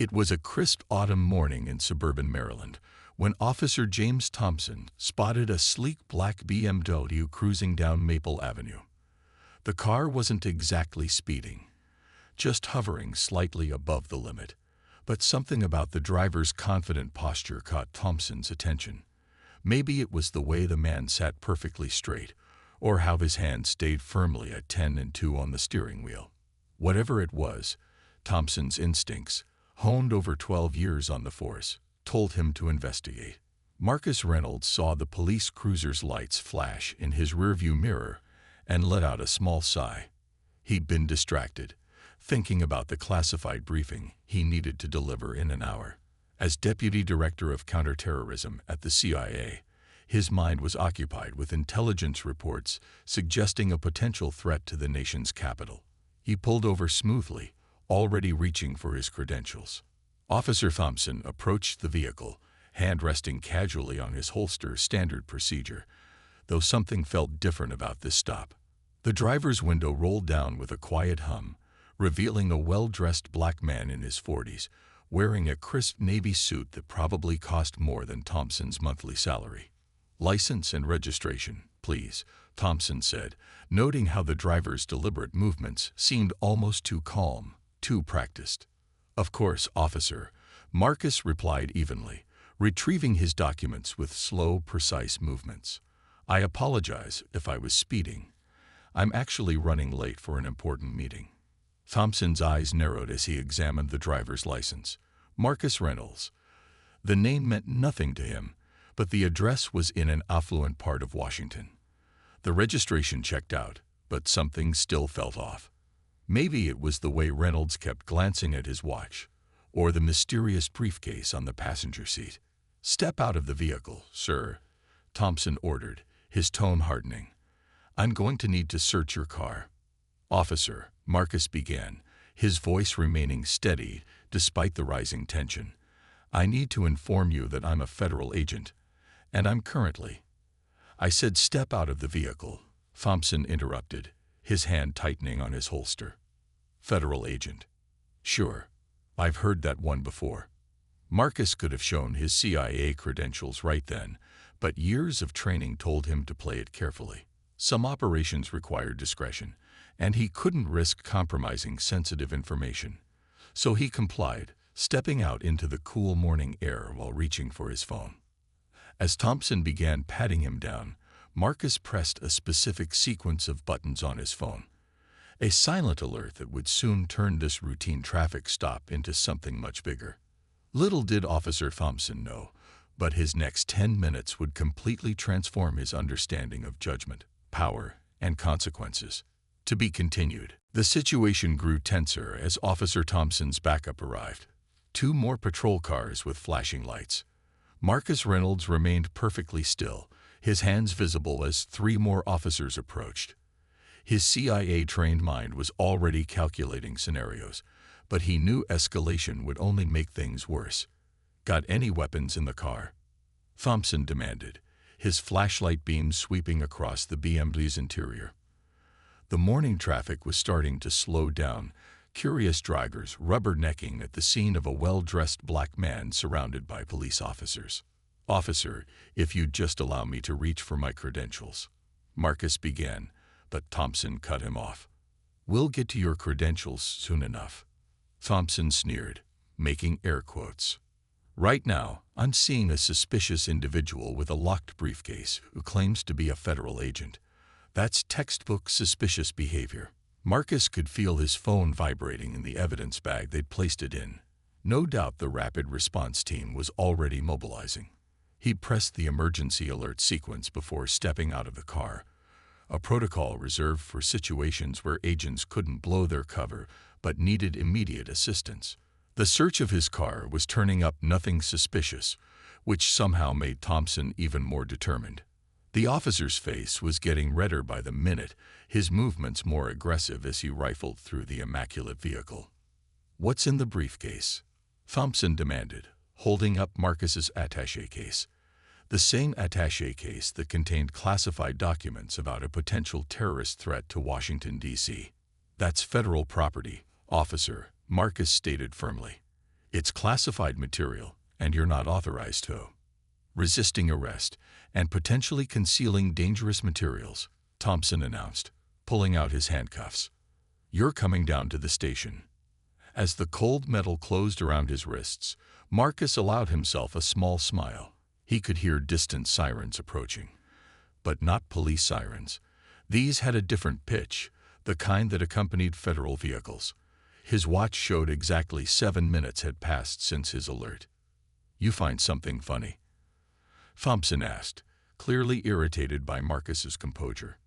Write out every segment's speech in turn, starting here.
It was a crisp autumn morning in suburban Maryland when Officer James Thompson spotted a sleek black BMW cruising down Maple Avenue. The car wasn't exactly speeding, just hovering slightly above the limit, but something about the driver's confident posture caught Thompson's attention. Maybe it was the way the man sat perfectly straight, or how his hand stayed firmly at 10 and 2 on the steering wheel. Whatever it was, Thompson's instincts, honed over 12 years on the force, told him to investigate. Marcus Reynolds saw the police cruiser's lights flash in his rearview mirror and let out a small sigh. He'd been distracted, thinking about the classified briefing he needed to deliver in an hour. As Deputy Director of Counterterrorism at the CIA, his mind was occupied with intelligence reports suggesting a potential threat to the nation's capital. He pulled over smoothly, already reaching for his credentials. Officer Thompson approached the vehicle, hand resting casually on his holster, standard procedure, though something felt different about this stop. The driver's window rolled down with a quiet hum, revealing a well-dressed black man in his 40s, wearing a crisp navy suit that probably cost more than Thompson's monthly salary. "License and registration, please," Thompson said, noting how the driver's deliberate movements seemed almost too calm, too practiced. "Of course, officer," Marcus replied evenly, retrieving his documents with slow, precise movements. "I apologize if I was speeding. I'm actually running late for an important meeting." Thompson's eyes narrowed as he examined the driver's license. Marcus Reynolds. The name meant nothing to him, but the address was in an affluent part of Washington. The registration checked out, but something still felt off. Maybe it was the way Reynolds kept glancing at his watch, or the mysterious briefcase on the passenger seat. "Step out of the vehicle, sir," Thompson ordered, his tone hardening. "I'm going to need to search your car." "Officer," Marcus began, his voice remaining steady despite the rising tension, "I need to inform you that I'm a federal agent, and I'm currently—" "I said step out of the vehicle," Thompson interrupted, his hand tightening on his holster. "Federal agent. Sure. I've heard that one before." Marcus could have shown his CIA credentials right then, but years of training told him to play it carefully. Some operations required discretion, and he couldn't risk compromising sensitive information. So he complied, stepping out into the cool morning air while reaching for his phone. As Thompson began patting him down, Marcus pressed a specific sequence of buttons on his phone. A silent alert that would soon turn this routine traffic stop into something much bigger. Little did Officer Thompson know, but his next 10 minutes would completely transform his understanding of judgment, power, and consequences. To be continued. The situation grew tenser as Officer Thompson's backup arrived. 2 more patrol cars with flashing lights. Marcus Reynolds remained perfectly still, his hands visible as 3 more officers approached. His CIA-trained mind was already calculating scenarios, but he knew escalation would only make things worse. "Got any weapons in the car?" Thompson demanded, his flashlight beam sweeping across the BMW's interior. The morning traffic was starting to slow down, curious drivers rubbernecking at the scene of a well-dressed black man surrounded by police officers. "Officer, if you'd just allow me to reach for my credentials," Marcus began, but Thompson cut him off. "We'll get to your credentials soon enough," Thompson sneered, making air quotes. "Right now, I'm seeing a suspicious individual with a locked briefcase who claims to be a federal agent. That's textbook suspicious behavior." Marcus could feel his phone vibrating in the evidence bag they'd placed it in. No doubt the rapid response team was already mobilizing. He pressed the emergency alert sequence before stepping out of the car, a protocol reserved for situations where agents couldn't blow their cover but needed immediate assistance. The search of his car was turning up nothing suspicious, which somehow made Thompson even more determined. The officer's face was getting redder by the minute, his movements more aggressive as he rifled through the immaculate vehicle. "What's in the briefcase?" Thompson demanded, holding up Marcus's attaché case. The same attaché case that contained classified documents about a potential terrorist threat to Washington, D.C. "That's federal property, officer," Marcus stated firmly. It's classified material, and you're not authorized to. Resisting arrest and potentially concealing dangerous materials, Thompson announced, pulling out his handcuffs. You're coming down to the station. As the cold metal closed around his wrists, Marcus allowed himself a small smile. He could hear distant sirens approaching. But not police sirens. These had a different pitch, the kind that accompanied federal vehicles. His watch showed exactly 7 minutes had passed since his alert. You find something funny? Thompson asked, clearly irritated by Marcus's composure.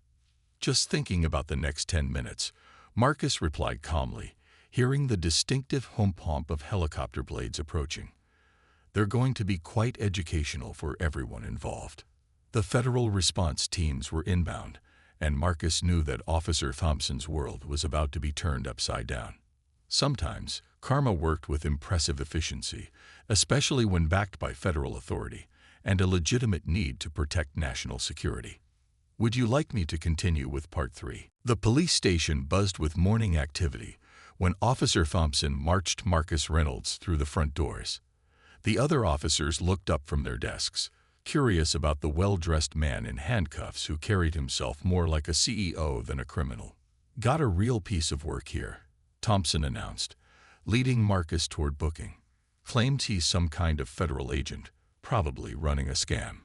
Just thinking about the next 10 minutes, Marcus replied calmly, hearing the distinctive hum-pomp of helicopter blades approaching. They're going to be quite educational for everyone involved. The federal response teams were inbound, and Marcus knew that Officer Thompson's world was about to be turned upside down. Sometimes, karma worked with impressive efficiency, especially when backed by federal authority and a legitimate need to protect national security. Would you like me to continue with Part 3? The police station buzzed with morning activity when Officer Thompson marched Marcus Reynolds through the front doors. The other officers looked up from their desks, curious about the well-dressed man in handcuffs who carried himself more like a CEO than a criminal. Got a real piece of work here, Thompson announced, leading Marcus toward booking. Claimed he's some kind of federal agent, probably running a scam.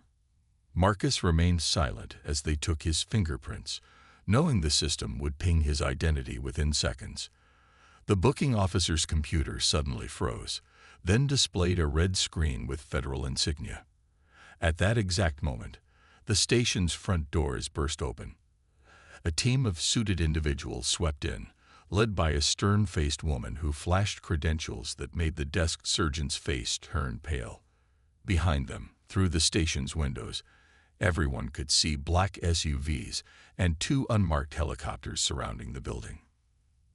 Marcus remained silent as they took his fingerprints, knowing the system would ping his identity within seconds. The booking officer's computer suddenly froze, then displayed a red screen with federal insignia. At that exact moment, the station's front doors burst open. A team of suited individuals swept in, led by a stern-faced woman who flashed credentials that made the desk surgeon's face turn pale. Behind them, through the station's windows, everyone could see black SUVs and 2 unmarked helicopters surrounding the building.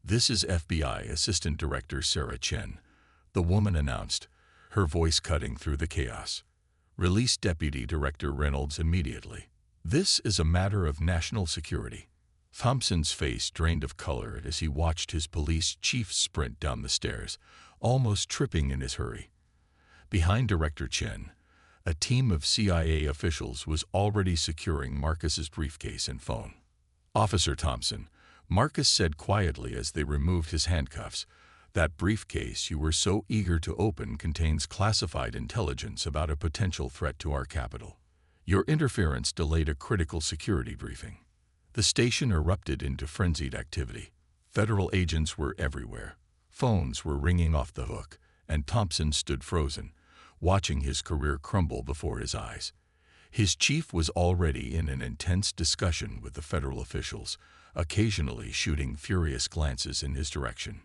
This is FBI Assistant Director Sarah Chen, the woman announced, her voice cutting through the chaos. Release Deputy Director Reynolds immediately. This is a matter of national security. Thompson's face drained of color as he watched his police chief sprint down the stairs, almost tripping in his hurry. Behind Director Chen, a team of CIA officials was already securing Marcus's briefcase and phone. Officer Thompson, Marcus said quietly as they removed his handcuffs, that briefcase you were so eager to open contains classified intelligence about a potential threat to our capital. Your interference delayed a critical security briefing. The station erupted into frenzied activity. Federal agents were everywhere. Phones were ringing off the hook, and Thompson stood frozen, watching his career crumble before his eyes. His chief was already in an intense discussion with the federal officials, occasionally shooting furious glances in his direction.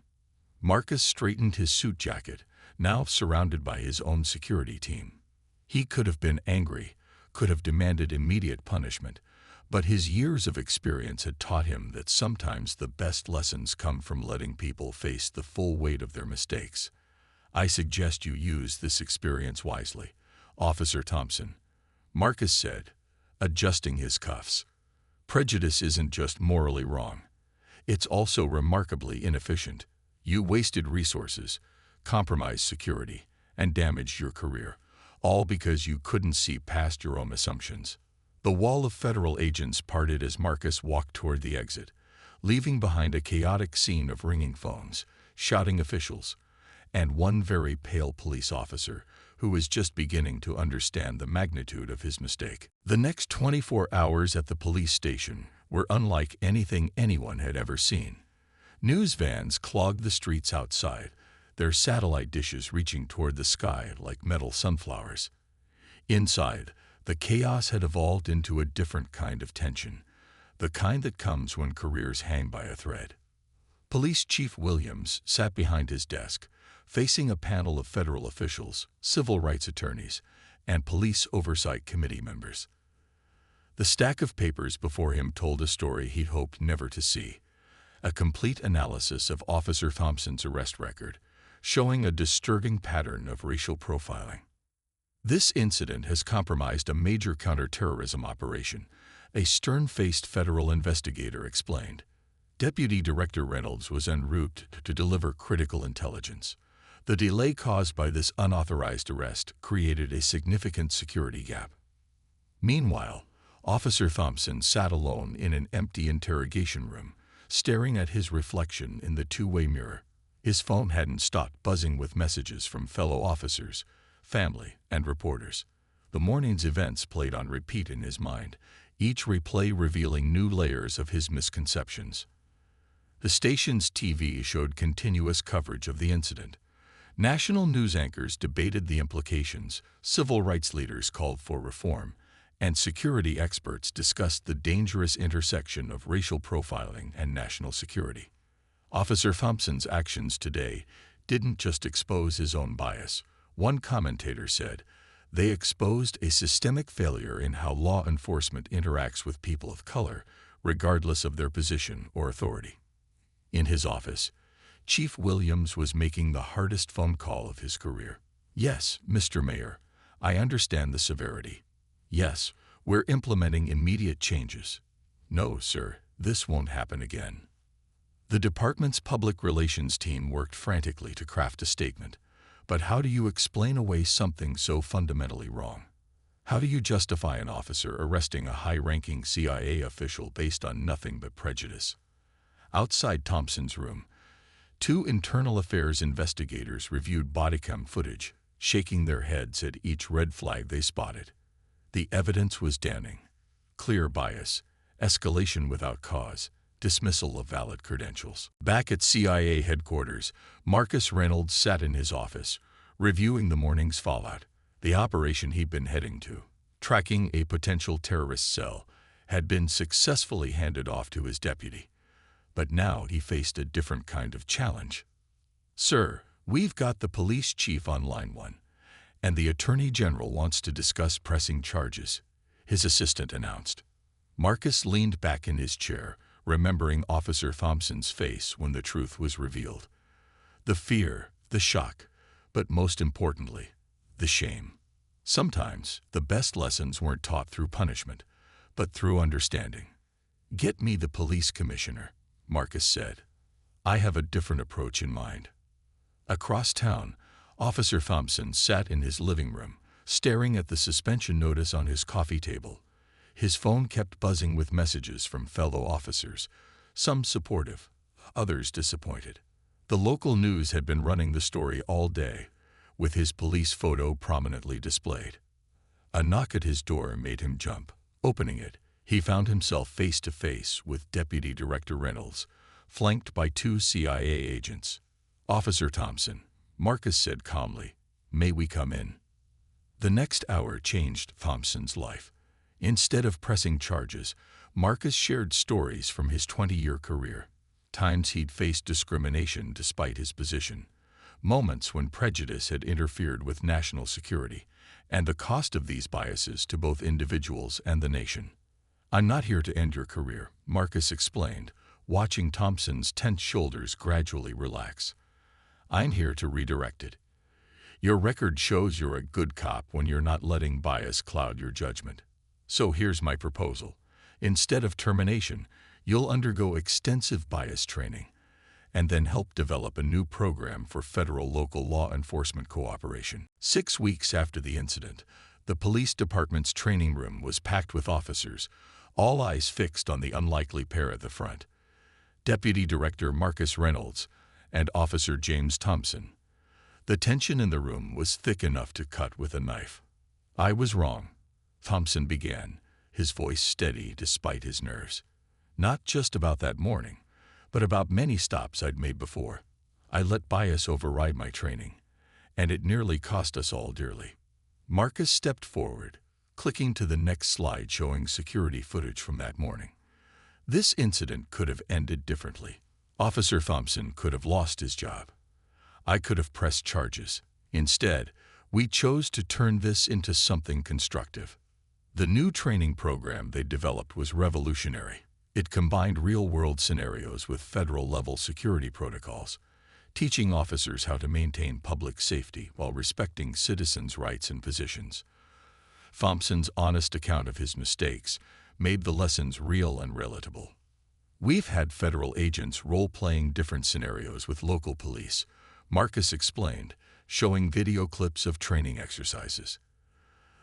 Marcus straightened his suit jacket, now surrounded by his own security team. He could have been angry, could have demanded immediate punishment, but his years of experience had taught him that sometimes the best lessons come from letting people face the full weight of their mistakes. I suggest you use this experience wisely, Officer Thompson, Marcus said, adjusting his cuffs. Prejudice isn't just morally wrong. It's also remarkably inefficient. You wasted resources, compromised security, and damaged your career, all because you couldn't see past your own assumptions. The wall of federal agents parted as Marcus walked toward the exit, leaving behind a chaotic scene of ringing phones, shouting officials, and one very pale police officer who was just beginning to understand the magnitude of his mistake. The next 24 hours at the police station were unlike anything anyone had ever seen. News vans clogged the streets outside, their satellite dishes reaching toward the sky like metal sunflowers. Inside, the chaos had evolved into a different kind of tension, the kind that comes when careers hang by a thread. Police Chief Williams sat behind his desk, facing a panel of federal officials, civil rights attorneys, and police oversight committee members. The stack of papers before him told a story he'd hoped never to see. A complete analysis of Officer Thompson's arrest record, showing a disturbing pattern of racial profiling. This incident has compromised a major counterterrorism operation, a stern-faced federal investigator explained. Deputy Director Reynolds was en route to deliver critical intelligence. The delay caused by this unauthorized arrest created a significant security gap. Meanwhile, Officer Thompson sat alone in an empty interrogation room, staring at his reflection in the two-way mirror. His phone hadn't stopped buzzing with messages from fellow officers, family, and reporters. The morning's events played on repeat in his mind, each replay revealing new layers of his misconceptions. The station's TV showed continuous coverage of the incident. National news anchors debated the implications, civil rights leaders called for reform, and security experts discussed the dangerous intersection of racial profiling and national security. Officer Thompson's actions today didn't just expose his own bias. One commentator said, they exposed a systemic failure in how law enforcement interacts with people of color, regardless of their position or authority. In his office, Chief Williams was making the hardest phone call of his career. Yes, Mr. Mayor, I understand the severity. Yes, we're implementing immediate changes. No, sir, this won't happen again. The department's public relations team worked frantically to craft a statement. But how do you explain away something so fundamentally wrong? How do you justify an officer arresting a high-ranking CIA official based on nothing but prejudice? Outside Thompson's room, two internal affairs investigators reviewed bodycam footage, shaking their heads at each red flag they spotted. The evidence was damning. Clear bias, escalation without cause, dismissal of valid credentials. Back at CIA headquarters, Marcus Reynolds sat in his office, reviewing the morning's fallout. The operation he'd been heading to, tracking a potential terrorist cell, had been successfully handed off to his deputy. But now he faced a different kind of challenge. Sir, we've got the police chief on line 1, and the Attorney General wants to discuss pressing charges, his assistant announced. Marcus leaned back in his chair, remembering Officer Thompson's face when the truth was revealed. The fear, the shock, but most importantly, the shame. Sometimes the best lessons weren't taught through punishment, but through understanding. Get me the police commissioner, Marcus said. I have a different approach in mind. Across town, Officer Thompson sat in his living room, staring at the suspension notice on his coffee table. His phone kept buzzing with messages from fellow officers, some supportive, others disappointed. The local news had been running the story all day, with his police photo prominently displayed. A knock at his door made him jump. Opening it, he found himself face to face with Deputy Director Reynolds, flanked by two CIA agents. Officer Thompson, Marcus said calmly, "May we come in?" The next hour changed Thompson's life. Instead of pressing charges, Marcus shared stories from his 20-year career. Times he'd faced discrimination despite his position, moments when prejudice had interfered with national security, and the cost of these biases to both individuals and the nation. I'm not here to end your career, Marcus explained, watching Thompson's tense shoulders gradually relax. I'm here to redirect it. Your record shows you're a good cop when you're not letting bias cloud your judgment. So here's my proposal. Instead of termination, you'll undergo extensive bias training and then help develop a new program for federal-local law enforcement cooperation. 6 weeks after the incident, the police department's training room was packed with officers, all eyes fixed on the unlikely pair at the front. Deputy Director Marcus Reynolds and Officer James Thompson. The tension in the room was thick enough to cut with a knife. I was wrong, Thompson began, his voice steady despite his nerves. Not just about that morning, but about many stops I'd made before. I let bias override my training, and it nearly cost us all dearly. Marcus stepped forward, clicking to the next slide showing security footage from that morning. This incident could have ended differently. Officer Thompson could have lost his job. I could have pressed charges. Instead, we chose to turn this into something constructive. The new training program they developed was revolutionary. It combined real-world scenarios with federal-level security protocols, teaching officers how to maintain public safety while respecting citizens' rights and positions. Thompson's honest account of his mistakes made the lessons real and relatable. We've had federal agents role-playing different scenarios with local police, Marcus explained, showing video clips of training exercises.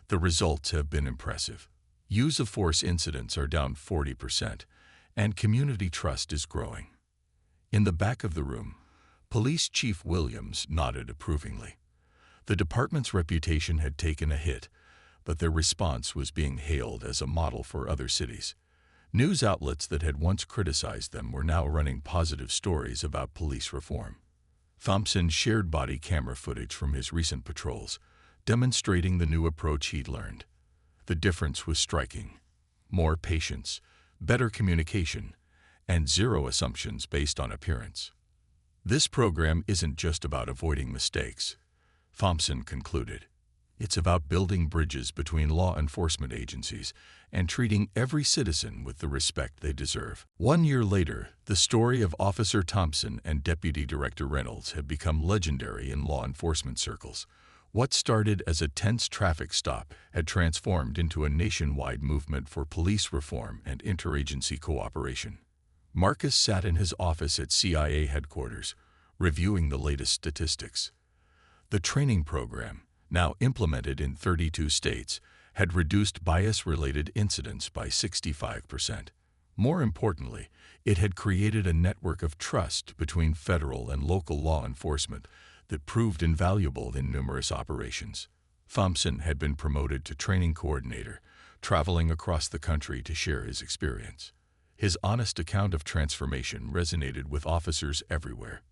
The results have been impressive. Use of force incidents are down 40%, and community trust is growing. In the back of the room, Police Chief Williams nodded approvingly. The department's reputation had taken a hit, but their response was being hailed as a model for other cities. News outlets that had once criticized them were now running positive stories about police reform. Thompson shared body camera footage from his recent patrols, demonstrating the new approach he'd learned. The difference was striking. More patience, better communication, and zero assumptions based on appearance. This program isn't just about avoiding mistakes, Thompson concluded. It's about building bridges between law enforcement agencies and treating every citizen with the respect they deserve. 1 year later, the story of Officer Thompson and Deputy Director Reynolds had become legendary in law enforcement circles. What started as a tense traffic stop had transformed into a nationwide movement for police reform and interagency cooperation. Marcus sat in his office at CIA headquarters, reviewing the latest statistics. The training program, now implemented in 32 states, had reduced bias-related incidents by 65%. More importantly, it had created a network of trust between federal and local law enforcement that proved invaluable in numerous operations. Thompson had been promoted to training coordinator, traveling across the country to share his experience. His honest account of transformation resonated with officers everywhere.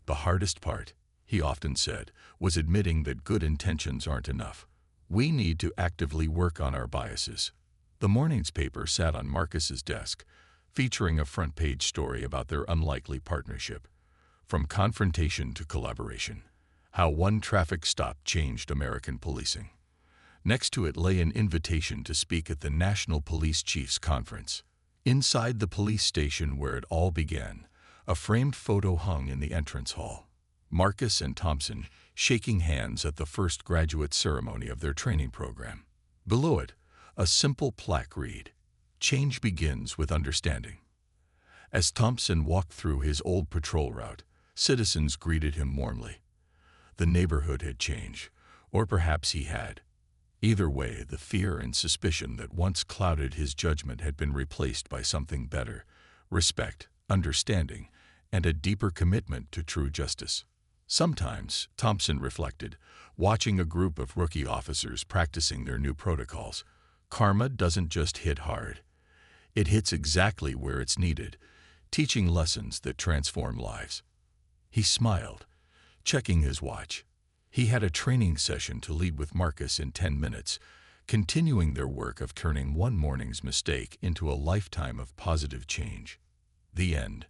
The hardest part, he often said, was admitting that good intentions aren't enough. We need to actively work on our biases. The morning's paper sat on Marcus's desk, featuring a front-page story about their unlikely partnership. From confrontation to collaboration, how one traffic stop changed American policing. Next to it lay an invitation to speak at the National Police Chiefs Conference. Inside the police station where it all began, a framed photo hung in the entrance hall. Marcus and Thompson shaking hands at the first graduate ceremony of their training program. Below it, a simple plaque read, "Change begins with understanding." As Thompson walked through his old patrol route, citizens greeted him warmly. The neighborhood had changed, or perhaps he had. Either way, the fear and suspicion that once clouded his judgment had been replaced by something better: respect, understanding, and a deeper commitment to true justice. Sometimes, Thompson reflected, watching a group of rookie officers practicing their new protocols, karma doesn't just hit hard. It hits exactly where it's needed, teaching lessons that transform lives. He smiled, checking his watch. He had a training session to lead with Marcus in 10 minutes, continuing their work of turning one morning's mistake into a lifetime of positive change. The end.